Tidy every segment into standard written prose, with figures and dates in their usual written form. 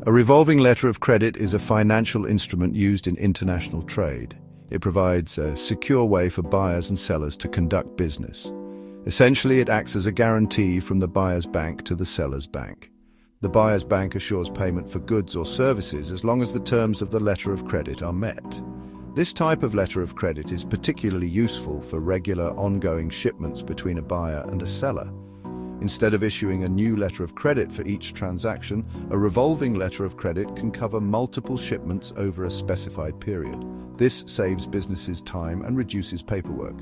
A revolving letter of credit is a financial instrument used in international trade. It provides a secure way for buyers and sellers to conduct business. Essentially, it acts as a guarantee from the buyer's bank to the seller's bank. The buyer's bank assures payment for goods or services as long as the terms of the letter of credit are met. This type of letter of credit is particularly useful for regular, ongoing shipments between a buyer and a seller. Instead of issuing a new letter of credit for each transaction, a revolving letter of credit can cover multiple shipments over a specified period. This saves businesses time and reduces paperwork.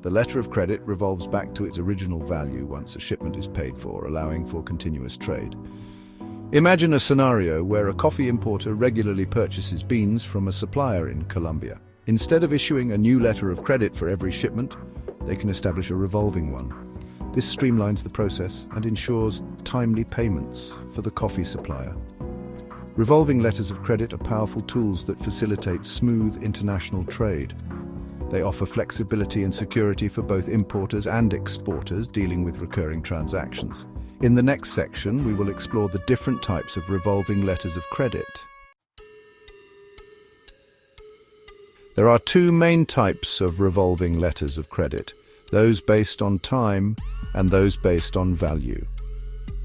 The letter of credit revolves back to its original value once a shipment is paid for, allowing for continuous trade. Imagine a scenario where a coffee importer regularly purchases beans from a supplier in Colombia. Instead of issuing a new letter of credit for every shipment, they can establish a revolving one. This streamlines the process and ensures timely payments for the coffee supplier. Revolving letters of credit are powerful tools that facilitate smooth international trade. They offer flexibility and security for both importers and exporters dealing with recurring transactions. In the next section, we will explore the different types of revolving letters of credit. There are two main types of revolving letters of credit: those based on time and those based on value.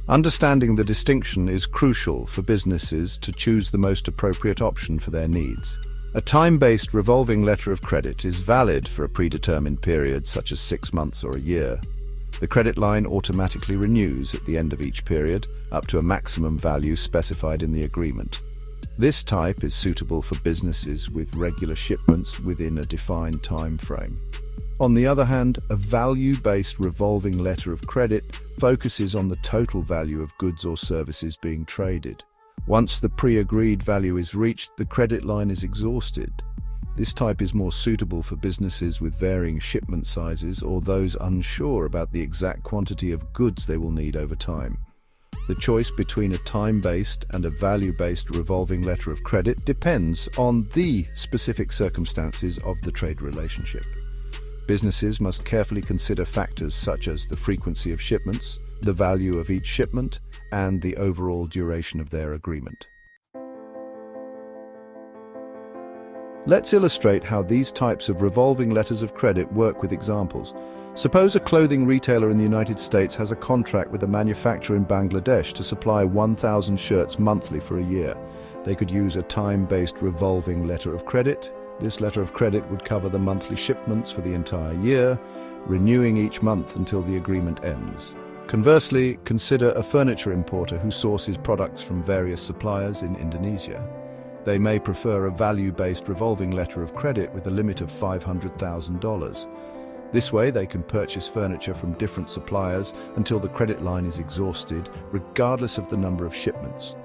Understanding the distinction is crucial for businesses to choose the most appropriate option for their needs. A time-based revolving letter of credit is valid for a predetermined period, such as 6 months or a year. The credit line automatically renews at the end of each period, up to a maximum value specified in the agreement. This type is suitable for businesses with regular shipments within a defined time frame. On the other hand, a value-based revolving letter of credit focuses on the total value of goods or services being traded. Once the pre-agreed value is reached, the credit line is exhausted. This type is more suitable for businesses with varying shipment sizes or those unsure about the exact quantity of goods they will need over time. The choice between a time-based and a value-based revolving letter of credit depends on the specific circumstances of the trade relationship. Businesses must carefully consider factors such as the frequency of shipments, the value of each shipment, and the overall duration of their agreement. Let's illustrate how these types of revolving letters of credit work with examples. Suppose a clothing retailer in the United States has a contract with a manufacturer in Bangladesh to supply 1,000 shirts monthly for a year. They could use a time-based revolving letter of credit. This letter of credit would cover the monthly shipments for the entire year, renewing each month until the agreement ends. Conversely, consider a furniture importer who sources products from various suppliers in Indonesia. They may prefer a value-based revolving letter of credit with a limit of $500,000. This way, they can purchase furniture from different suppliers until the credit line is exhausted, regardless of the number of shipments.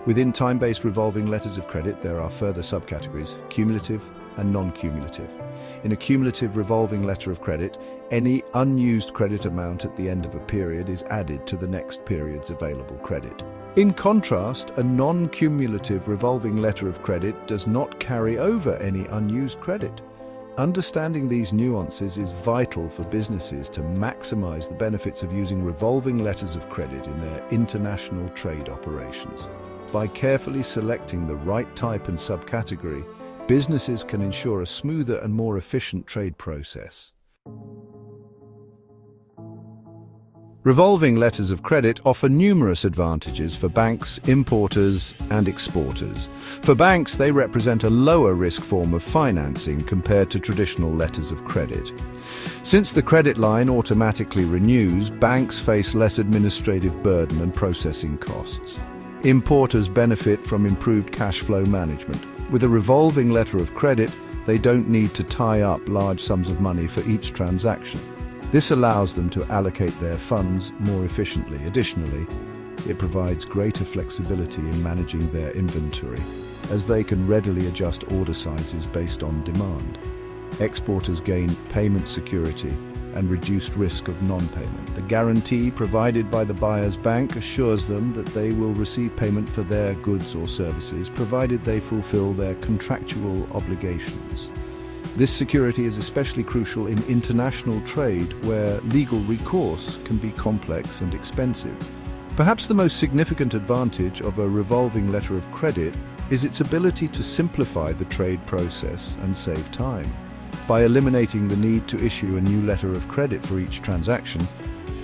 Within time-based revolving letters of credit, there are further subcategories: cumulative and non-cumulative. In a cumulative revolving letter of credit, any unused credit amount at the end of a period is added to the next period's available credit. In contrast, a non-cumulative revolving letter of credit does not carry over any unused credit. Understanding these nuances is vital for businesses to maximize the benefits of using revolving letters of credit in their international trade operations. By carefully selecting the right type and subcategory, businesses can ensure a smoother and more efficient trade process. Revolving letters of credit offer numerous advantages for banks, importers, and exporters. For banks, they represent a lower-risk form of financing compared to traditional letters of credit. Since the credit line automatically renews, banks face less administrative burden and processing costs. Importers benefit from improved cash flow management. With a revolving letter of credit, they don't need to tie up large sums of money for each transaction. This allows them to allocate their funds more efficiently. Additionally, it provides greater flexibility in managing their inventory, as they can readily adjust order sizes based on demand. Exporters gain payment security and reduced risk of non-payment. The guarantee provided by the buyer's bank assures them that they will receive payment for their goods or services, provided they fulfill their contractual obligations. This security is especially crucial in international trade, where legal recourse can be complex and expensive. Perhaps the most significant advantage of a revolving letter of credit is its ability to simplify the trade process and save time. By eliminating the need to issue a new letter of credit for each transaction,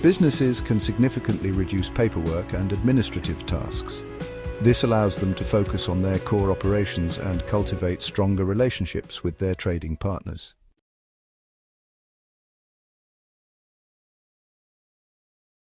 businesses can significantly reduce paperwork and administrative tasks. This allows them to focus on their core operations and cultivate stronger relationships with their trading partners.